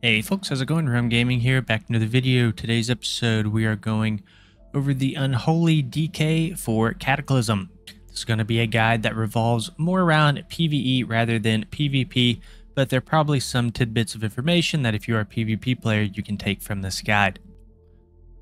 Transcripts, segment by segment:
Hey folks, how's it going? Rum Gaming here, back into the video. Today's episode, we are going over the Unholy DK for Cataclysm. This is going to be a guide that revolves more around PvE rather than PvP, but there are probably some tidbits of information that if you are a PvP player, you can take from this guide.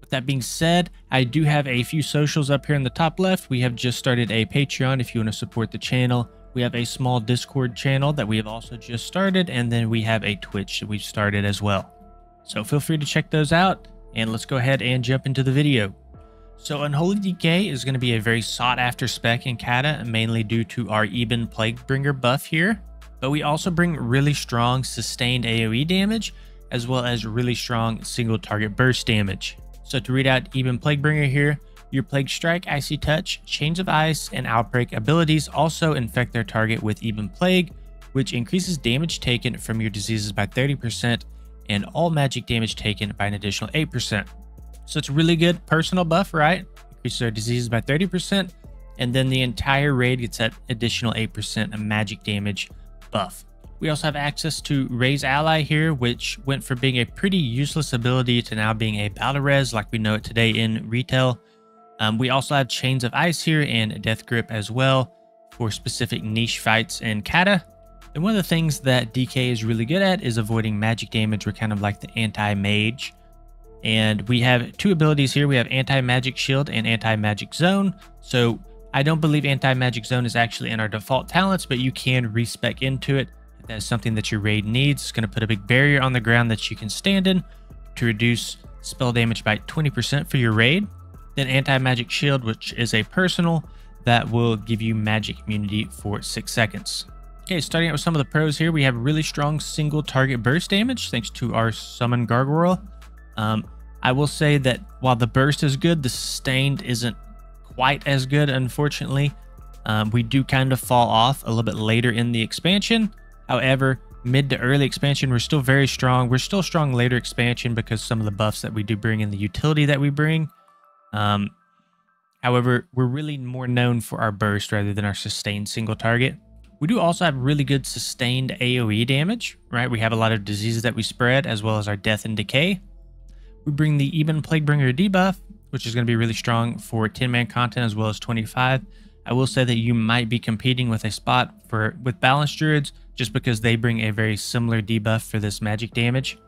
With that being said, I do have a few socials up here in the top left. We have just started a Patreon if you want to support the channel. We have a small Discord channel that we have also just started, and then we have a Twitch that we've started as well. So feel free to check those out, and let's go ahead and jump into the video. So Unholy DK is going to be a very sought after spec in Cata, mainly due to our Even Plaguebringer buff here. But we also bring really strong sustained AOE damage, as well as really strong single target burst damage. So to read out Even Plaguebringer here, your Plague Strike, Icy Touch, Chains of Ice, and Outbreak abilities also infect their target with Even Plague, which increases damage taken from your diseases by 30% and all magic damage taken by an additional 8%. So it's a really good personal buff, right? Increases their diseases by 30%, and then the entire raid gets that additional 8% of magic damage buff. We also have access to Raise Ally here, which went from being a pretty useless ability to now being a battle res like we know it today in retail. We also have Chains of Ice here and Death Grip as well for specific niche fights in Cata. And one of the things that DK is really good at is avoiding magic damage. We're kind of like the anti-mage. And we have two abilities here. We have Anti-Magic Shield and Anti-Magic Zone. So I don't believe Anti-Magic Zone is actually in our default talents, but you can respec into it if that is something that your raid needs. It's going to put a big barrier on the ground that you can stand in to reduce spell damage by 20% for your raid. Then Anti-Magic Shield, which is a personal that will give you magic immunity for 6 seconds. Okay, starting out with some of the pros here, we have really strong single target burst damage thanks to our Summon Gargoyle. I will say that while the burst is good, the sustained isn't quite as good, unfortunately. We do kind of fall off a little bit later in the expansion. However, mid to early expansion, we're still very strong. We're still strong later expansion because some of the buffs that we do bring in the utility that we bring. However, we're really more known for our burst rather than our sustained single target. We do also have really good sustained AOE damage, right? We have a lot of diseases that we spread, as well as our death and decay. We bring the Even Plaguebringer debuff, which is going to be really strong for 10-man content as well as 25. I will say that you might be competing with a spot with Balanced Druids just because they bring a very similar debuff for this magic damage.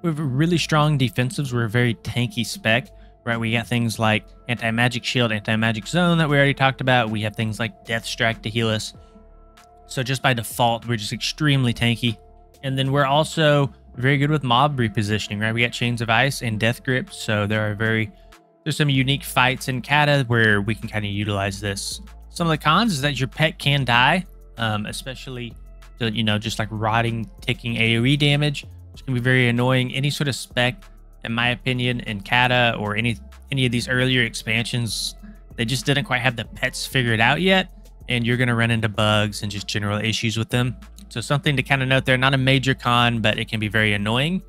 We have really strong defensives. We're a very tanky spec. Right, we got things like Anti-Magic Shield, Anti-Magic Zone that we already talked about. We have things like Death Strike to heal us. So just by default, we're just extremely tanky. And then we're also very good with mob repositioning, right? We got Chains of Ice and Death Grip. So there's some unique fights in Cata where we can kind of utilize this. Some of the cons is that your pet can die, especially to, just like rotting, ticking AoE damage. It's going to be very annoying. Any sort of spec, in my opinion, in Cata or any of these earlier expansions, they just didn't quite have the pets figured out yet, and you're going to run into bugs and just general issues with them. So something to kind of note there, not a major con, but it can be very annoying.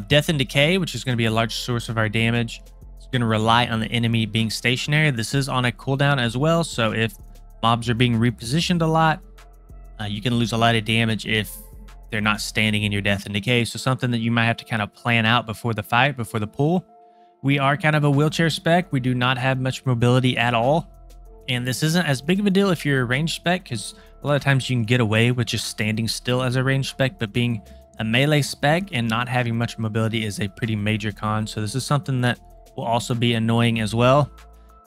Death and Decay, which is going to be a large source of our damage, is going to rely on the enemy being stationary. This is on a cooldown as well, so if mobs are being repositioned a lot, you can lose a lot of damage if they're not standing in your Death and Decay. So something that you might have to kind of plan out before the fight, before the pull. We are kind of a wheelchair spec. We do not have much mobility at all. And this isn't as big of a deal if you're a ranged spec, because a lot of times you can get away with just standing still as a ranged spec, but being a melee spec and not having much mobility is a pretty major con. So this is something that will also be annoying as well.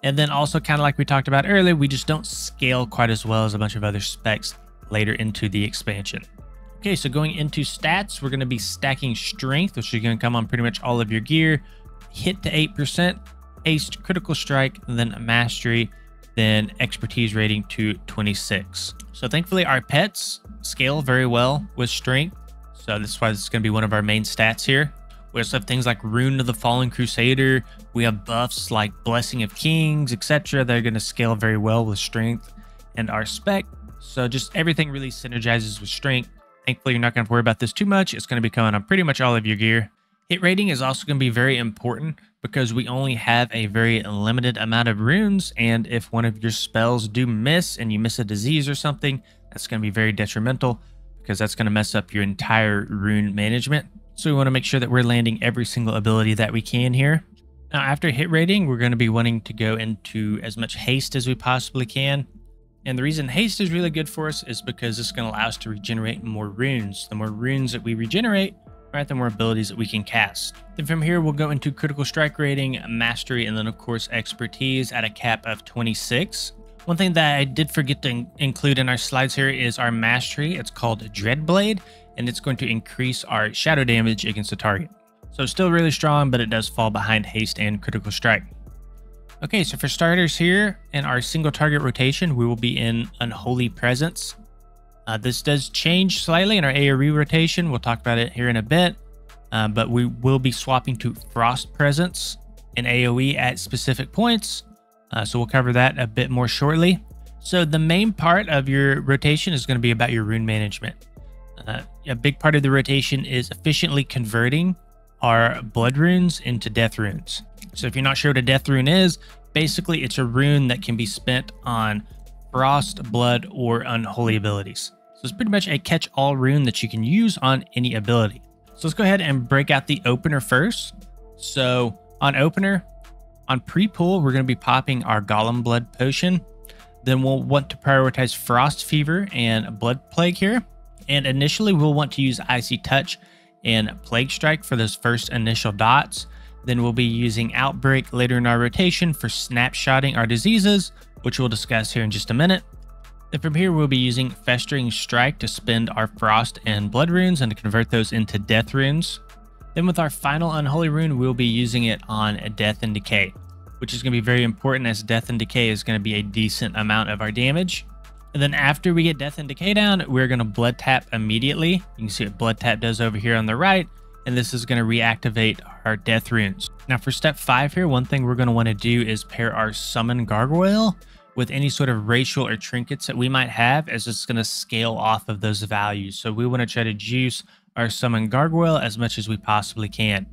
And then also kind of like we talked about earlier, we just don't scale quite as well as a bunch of other specs later into the expansion. Okay, so going into stats, we're going to be stacking Strength, which is going to come on pretty much all of your gear. Hit to 8%, Haste, Critical Strike, and then Mastery, then Expertise rating to 26. So thankfully our pets scale very well with Strength. So that's why this is going to be one of our main stats here. We also have things like Rune of the Fallen Crusader. We have buffs like Blessing of Kings, etc. They're going to scale very well with Strength and our spec. So just everything really synergizes with Strength. Thankfully, you're not going to worry about this too much. It's going to be coming on pretty much all of your gear. Hit rating is also going to be very important because we only have a very limited amount of runes. And if one of your spells do miss and you miss a disease or something, that's going to be very detrimental because that's going to mess up your entire rune management. So we want to make sure that we're landing every single ability that we can here. Now, after hit rating, we're going to be wanting to go into as much haste as we possibly can. And the reason haste is really good for us is because it's going to allow us to regenerate more runes. The more runes that we regenerate, right, the more abilities that we can cast. Then from here, we'll go into critical strike rating, mastery, and then of course expertise at a cap of 26. One thing that I did forget to include in our slides here is our mastery. It's called Dreadblade, and it's going to increase our shadow damage against the target. So still really strong, but it does fall behind haste and critical strike. Okay, so for starters here, in our single target rotation, we will be in Unholy Presence. This does change slightly in our AOE rotation. We'll talk about it here in a bit, but we will be swapping to Frost Presence in AOE at specific points. So we'll cover that a bit more shortly. So the main part of your rotation is going to be about your rune management. A big part of the rotation is efficiently converting our blood runes into death runes. So if you're not sure what a death rune is, basically it's a rune that can be spent on frost, blood, or unholy abilities. So it's pretty much a catch-all rune that you can use on any ability. So let's go ahead and break out the opener first. So on opener, on pre-pull, we're going to be popping our Golem Blood Potion. Then we'll want to prioritize Frost Fever and Blood Plague here. And initially we'll want to use Icy Touch and Plague Strike for those first initial dots. Then we'll be using Outbreak later in our rotation for snapshotting our diseases, which we'll discuss here in just a minute. Then from here, we'll be using Festering Strike to spend our Frost and Blood runes and to convert those into Death runes. Then with our final Unholy rune, we'll be using it on Death and Decay, which is going to be very important as Death and Decay is going to be a decent amount of our damage. And then after we get Death and Decay down, we're going to Blood Tap immediately. You can see what Blood Tap does over here on the right, and this is going to reactivate our Death runes. Now for step 5 here, one thing we're going to want to do is pair our Summon Gargoyle with any sort of racial or trinkets that we might have, as it's going to scale off of those values. So we want to try to juice our Summon Gargoyle as much as we possibly can.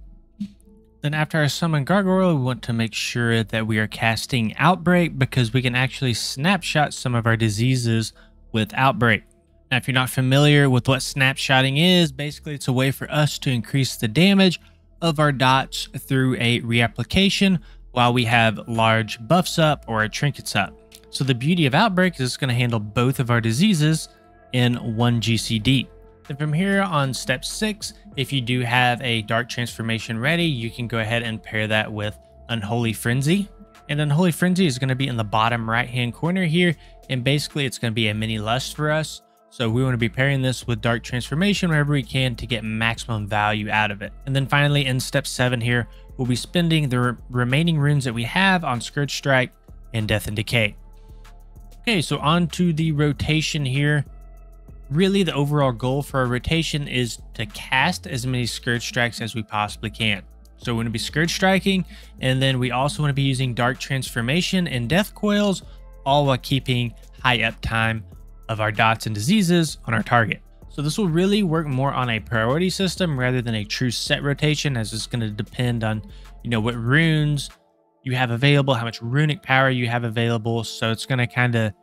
Then after our Summon Gargoyle, we want to make sure that we are casting Outbreak, because we can actually snapshot some of our diseases with Outbreak. Now, if you're not familiar with what snapshotting is, basically it's a way for us to increase the damage of our dots through a reapplication while we have large buffs up or trinkets up. So the beauty of Outbreak is it's going to handle both of our diseases in one GCD. Then from here on step 6, if you do have a Dark Transformation ready, you can go ahead and pair that with Unholy Frenzy. And Unholy Frenzy is going to be in the bottom right-hand corner here, and basically it's going to be a mini lust for us. So we want to be pairing this with Dark Transformation wherever we can to get maximum value out of it. And then finally in step 7 here, we'll be spending the remaining runes that we have on Scourge Strike and Death and Decay. Okay, so on to the rotation here. Really, the overall goal for our rotation is to cast as many Scourge Strikes as we possibly can. So we're going to be Scourge Striking, and then we also want to be using Dark Transformation and Death Coils, all while keeping high uptime of our dots and diseases on our target. So this will really work more on a priority system rather than a true set rotation, as it's going to depend on, what runes you have available, how much runic power you have available. So it's going to kind of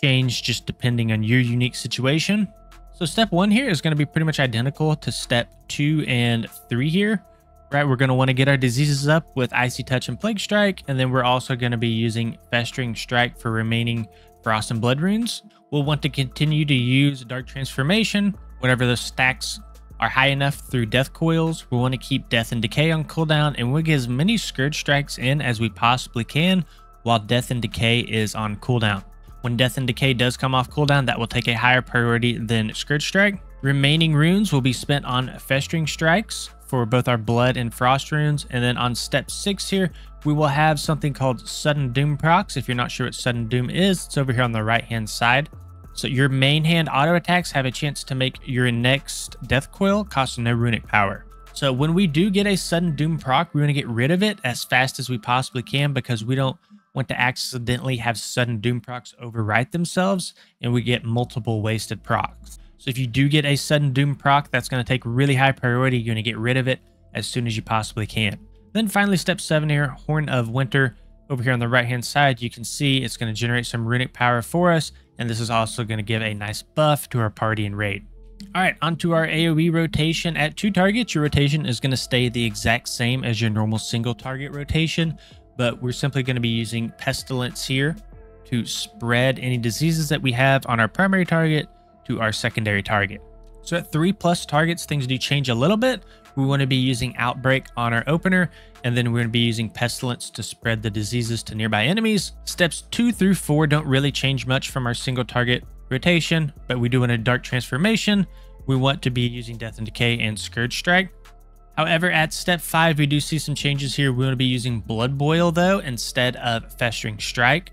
change just depending on your unique situation. So step 1 here is going to be pretty much identical to step 2 and 3 here, right? We're going to want to get our diseases up with Icy Touch and Plague Strike, and then we're also going to be using Festering Strike for remaining Frost and Blood runes. We'll want to continue to use Dark Transformation whenever those stacks are high enough through Death Coils. We'll want to keep Death and Decay on cooldown, and we'll get as many Scourge Strikes in as we possibly can while Death and Decay is on cooldown. When Death and Decay does come off cooldown, that will take a higher priority than Scourge Strike. Remaining runes will be spent on Festering Strikes for both our Blood and Frost runes. And then on step 6 here, we will have something called Sudden Doom procs. If you're not sure what Sudden Doom is, it's over here on the right-hand side. So your main hand auto attacks have a chance to make your next Death Coil cost no runic power. So when we do get a Sudden Doom proc, we're going to get rid of it as fast as we possibly can, because we don't want to accidentally have Sudden Doom procs overwrite themselves and we get multiple wasted procs. So if you do get a Sudden Doom proc, that's going to take really high priority. You're going to get rid of it as soon as you possibly can. Then finally, step 7 here, Horn of Winter. Over here on the right hand side, you can see it's going to generate some runic power for us, and this is also going to give a nice buff to our party and raid. All right, onto our AOE rotation. At 2 targets, your rotation is going to stay the exact same as your normal single target rotation, but we're simply going to be using Pestilence here to spread any diseases that we have on our primary target to our secondary target. So at 3+ targets, things do change a little bit. We want to be using Outbreak on our opener, and then we're going to be using Pestilence to spread the diseases to nearby enemies. Steps 2 through 4 don't really change much from our single target rotation, but we do want a Dark Transformation. We want to be using Death and Decay and Scourge Strike. However, at step 5, we do see some changes here. We want to be using Blood Boil though, instead of Festering Strike.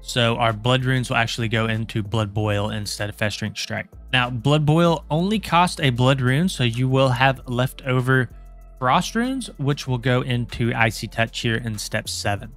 So our blood runes will actually go into Blood Boil instead of Festering Strike. Now, Blood Boil only costs a blood rune, so you will have leftover Frost runes, which will go into Icy Touch here in step 7.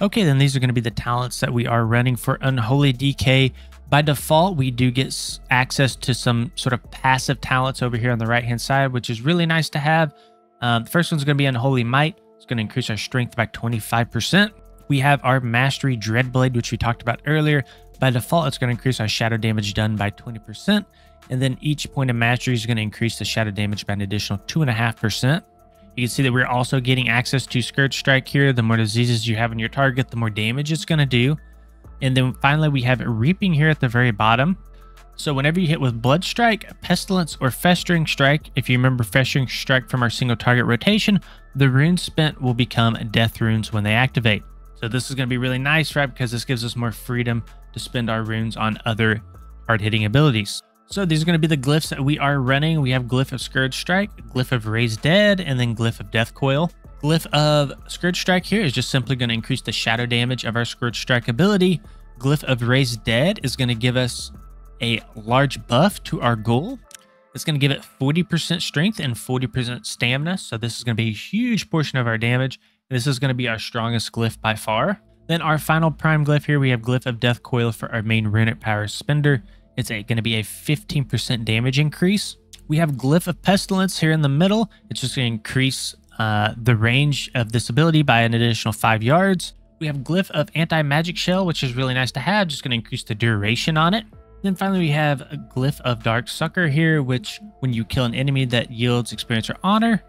Okay, then these are going to be the talents that we are running for Unholy DK. By default, we do get access to some sort of passive talents over here on the right-hand side, which is really nice to have. The first one's going to be Unholy Might. It's going to increase our strength by 25%. We have our Mastery Dreadblade, which we talked about earlier. By default, it's going to increase our shadow damage done by 20%. And then each point of mastery is going to increase the shadow damage by an additional 2.5%. You can see that we're also getting access to Scourge Strike here. The more diseases you have on your target, the more damage it's going to do. And then finally, we have Reaping here at the very bottom. So whenever you hit with Blood Strike, Pestilence, or Festering Strike, if you remember Festering Strike from our single target rotation, the runes spent will become death runes when they activate. So this is going to be really nice, right? Because this gives us more freedom to spend our runes on other hard-hitting abilities. So these are going to be the glyphs that we are running. We have Glyph of Scourge Strike, Glyph of Raised Dead, and then Glyph of Death Coil. Glyph of Scourge Strike here is just simply going to increase the shadow damage of our Scourge Strike ability. Glyph of Raised Dead is going to give us a large buff to our goal. It's going to give it 40% strength and 40% stamina. So this is going to be a huge portion of our damage. This is going to be our strongest glyph by far. Then our final prime glyph here, we have Glyph of Death Coil for our main runic power spender. It's going to be a 15% damage increase. We have Glyph of Pestilence here in the middle. It's just going to increase the range of this ability by an additional 5 yards. We have Glyph of Anti-Magic Shell, which is really nice to have, just going to increase the duration on it. Then finally, we have a Glyph of Dark Sucker here, which when you kill an enemy that yields experience or honor,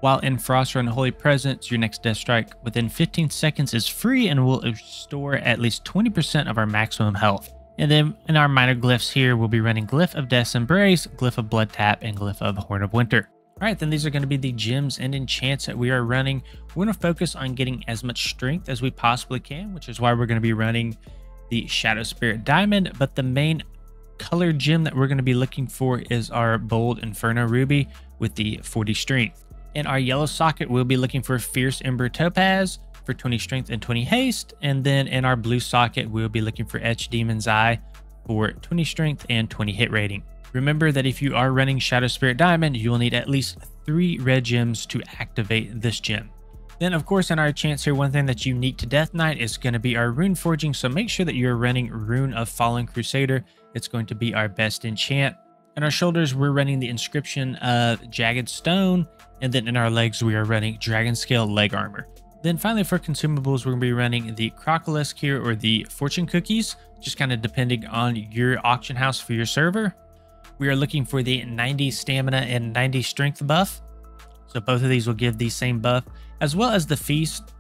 while in Frost or Unholy Presence, your next death strike within 15 seconds is free and will restore at least 20% of our maximum health. And then in our minor glyphs here, we'll be running Glyph of Death's Embrace, Glyph of Blood Tap, and Glyph of Horn of Winter. All right, then these are going to be the gems and enchants that we are running. We're going to focus on getting as much strength as we possibly can, which is why we're going to be running the Shadow Spirit Diamond. But the main color gem that we're going to be looking for is our Bold Inferno Ruby with the 40 strength. In our yellow socket, we'll be looking for Fierce Ember Topaz for 20 strength and 20 haste. And then in our blue socket, we'll be looking for Etched Demon's Eye for 20 strength and 20 hit rating. Remember that if you are running Shadow Spirit Diamond, you will need at least 3 red gems to activate this gem. Then, of course, in our chants here, one thing that's unique to Deathknight is going to be our rune forging. So make sure that you're running Rune of Fallen Crusader. It's going to be our best enchant. In our shoulders, we're running the Inscription of Jagged Stone. And then in our legs, we are running Dragon Scale Leg Armor. Then finally, for consumables, we're going to be running the Crocolisk here, or the Fortune Cookies, just kind of depending on your auction house for your server. We are looking for the 90 stamina and 90 strength buff. So both of these will give the same buff, as well as the feast.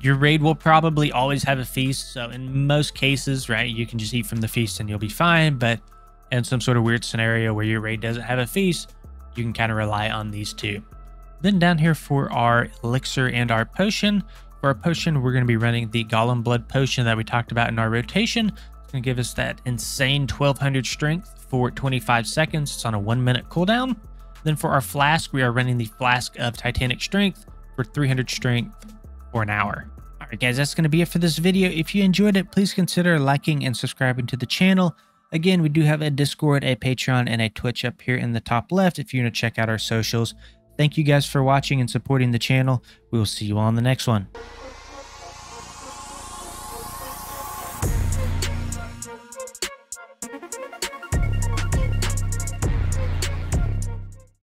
Your raid will probably always have a feast. So in most cases, right, you can just eat from the feast and you'll be fine. But in some sort of weird scenario where your raid doesn't have a feast, you can kind of rely on these two. Then down here for our elixir and our potion. For our potion, we're going to be running the Golem Blood Potion that we talked about in our rotation. It's going to give us that insane 1200 strength for 25 seconds. It's on a 1-minute cooldown. Then for our flask, we are running the Flask of Titanic Strength for 300 strength for an hour. All right, guys, that's going to be it for this video. If you enjoyed it, please consider liking and subscribing to the channel. Again, we do have a Discord, a Patreon, and a Twitch up here in the top left if you want to check out our socials. Thank you guys for watching and supporting the channel. We will see you all on the next one.